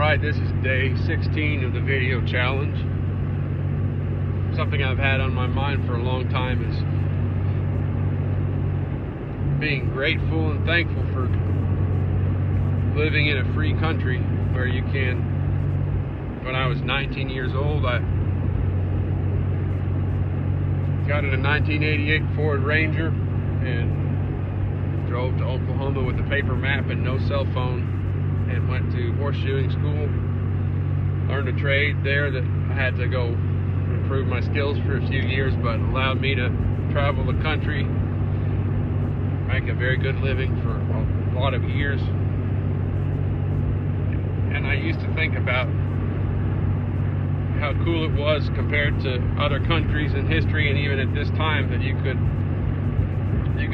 Alright, this is day 16 of the video challenge. Something I've had on my mind for a long time is being grateful and thankful for living in a free country where you can. When I was 19 years old, I got in a 1988 Ford Ranger and drove to Oklahoma with a paper map and no cell phone, and went to horseshoeing school. Learned a trade there that I had to go improve my skills for a few years, but allowed me to travel the country, make a very good living for a lot of years. And I used to think about how cool it was compared to other countries in history, and even at this time, that you could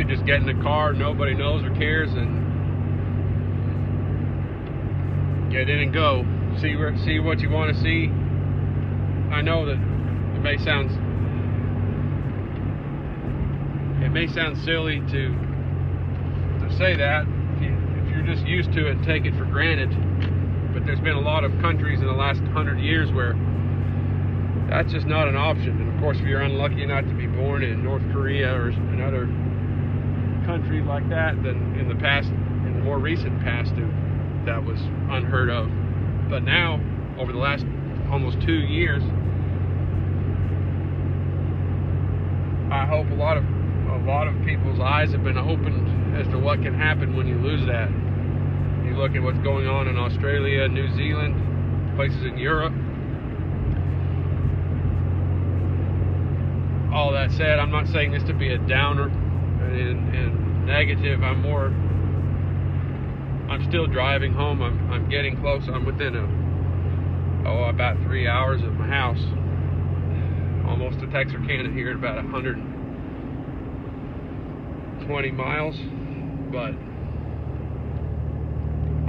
just get in a car, nobody knows or cares, and get in and go. See what you want to see. I know that it may sound silly to say that if you're just used to it and take it for granted, but there's been a lot of countries in the last 100 years where that's just not an option. And of course, if you're unlucky enough to be born in North Korea or another country like that, then in the more recent past, that was unheard of. But now, over the last almost 2 years, I hope a lot of people's eyes have been opened as to what can happen when you lose that. You look at what's going on in Australia, New Zealand, places in Europe. All that said, I'm not saying this to be a downer and negative. I'm still driving home. I'm getting close. I'm within about 3 hours of my house. Almost to Texarkana here at about 120 miles. But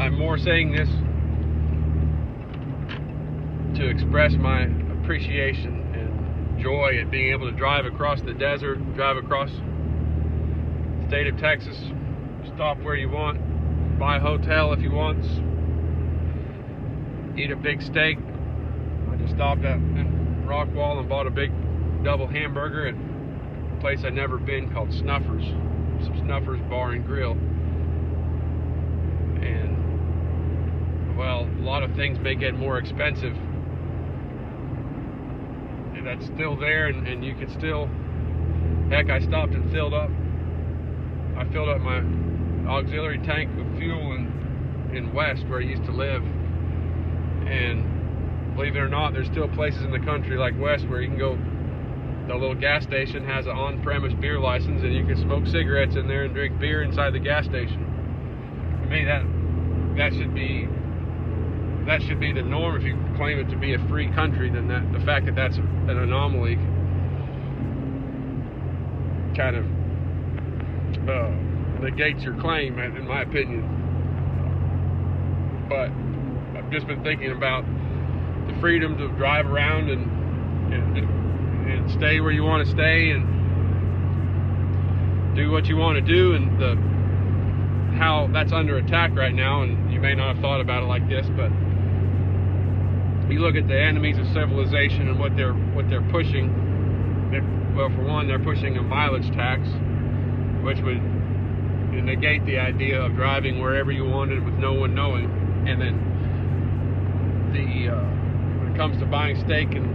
I'm more saying this to express my appreciation and joy at being able to drive across the desert, drive across the state of Texas, stop where you want, buy a hotel if you want, eat a big steak. I just stopped in Rockwall and bought a big double hamburger at a place I'd never been called Snuffers. Snuffers Bar and Grill. And, well, a lot of things may get more expensive. And that's still there, and you can still, heck, I stopped and filled up my auxiliary tank with fuel in West, where I used to live. And believe it or not, there's still places in the country like West where you can go. The little gas station has an on-premise beer license, and you can smoke cigarettes in there and drink beer inside the gas station. To me, that should be the norm. If you claim it to be a free country, then the fact that that's an anomaly kind of negates your claim, in my opinion. But I've just been thinking about the freedom to drive around and stay where you want to stay and do what you want to do, and how that's under attack right now. And you may not have thought about it like this, but you look at the enemies of civilization and what they're pushing. Well, for one, they're pushing a mileage tax, which would negate the idea of driving wherever you wanted with no one knowing. And then when it comes to buying steak and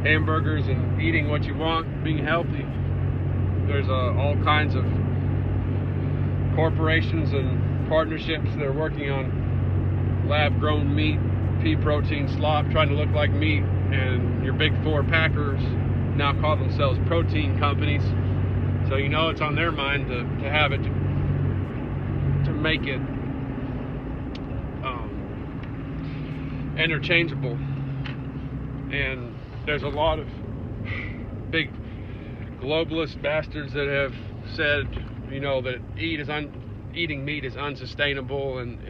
hamburgers and eating what you want, being healthy, there's all kinds of corporations and partnerships that are working on lab-grown meat, pea protein slop, trying to look like meat. And your big four packers now call themselves protein companies. So you know it's on their mind to have it, to make it interchangeable. And there's a lot of big globalist bastards that have said, that eating meat is unsustainable, and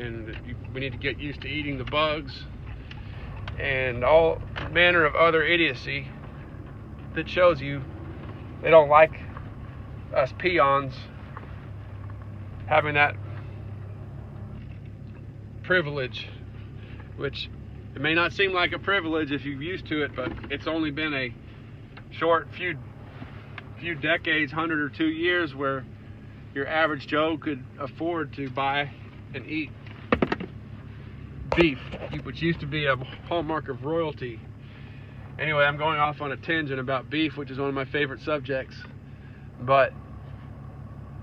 we need to get used to eating the bugs, and all manner of other idiocy that shows you they don't like us peons having that privilege which it may not seem like a privilege if you're used to it, but it's only been a short few decades, 100 or 2 years, where your average Joe could afford to buy and eat beef, which used to be a hallmark of royalty. Anyway, I'm going off on a tangent about beef, which is one of my favorite subjects. But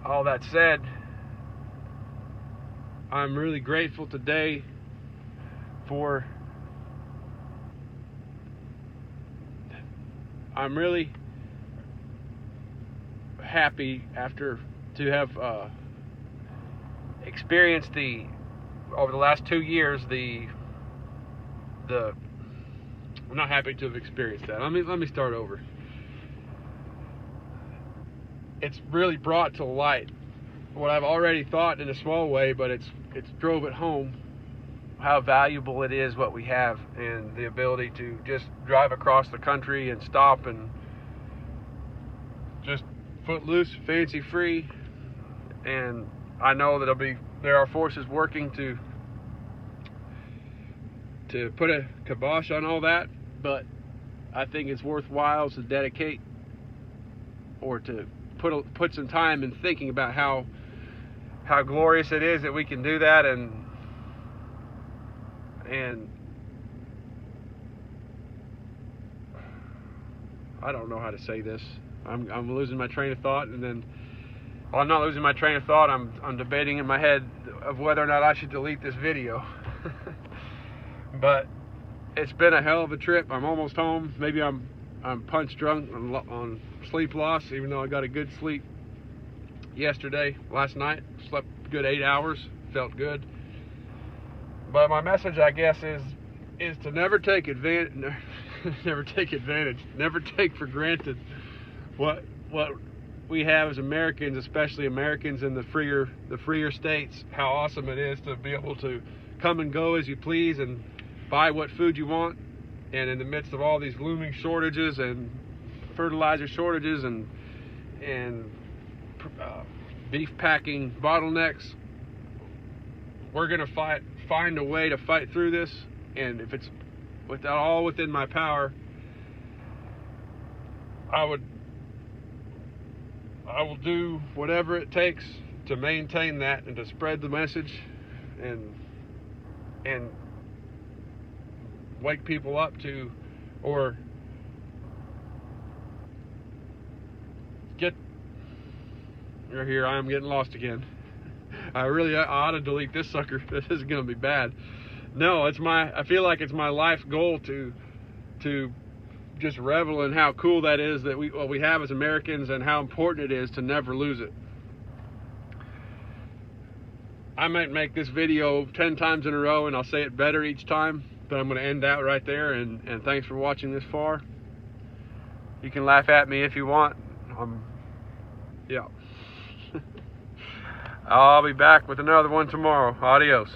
all that said, I'm really grateful today for I'm really happy to have experienced over the last 2 years I'm not happy to have experienced that. Let me start over. It's really brought to light what I've already thought in a small way, but it's drove it home how valuable it is what we have, and the ability to just drive across the country and stop and just footloose, fancy free. And I know that there are forces working to put a kibosh on all that, but I think it's worthwhile to dedicate or to put some time in thinking about how glorious it is that we can do that. And I don't know how to say this. I'm losing my train of thought, and then I'm not losing my train of thought. I'm debating in my head of whether or not I should delete this video. But it's been a hell of a trip. I'm almost home. Maybe I'm punch drunk on sleep loss, even though I got a good sleep last night. Slept a good 8 hours. Felt good. But my message, I guess, is to never take for granted what we have as Americans, especially Americans in the freer states. How awesome it is to be able to come and go as you please and buy what food you want. And in the midst of all these looming shortages and fertilizer shortages and beef packing bottlenecks, we're gonna find a way to fight through this. And if it's all within my power, I will do whatever it takes to maintain that and to spread the message and wake people up to, or here I am getting lost again. I ought to delete this sucker. This is gonna be bad. No, I feel like it's my life goal to just revel in how cool that is, that what we have as Americans, and how important it is to never lose it. I might make this video 10 times in a row and I'll say it better each time, but I'm going to end out right there. And thanks for watching this far. You can laugh at me if you want. Yeah. I'll be back with another one tomorrow. Adios.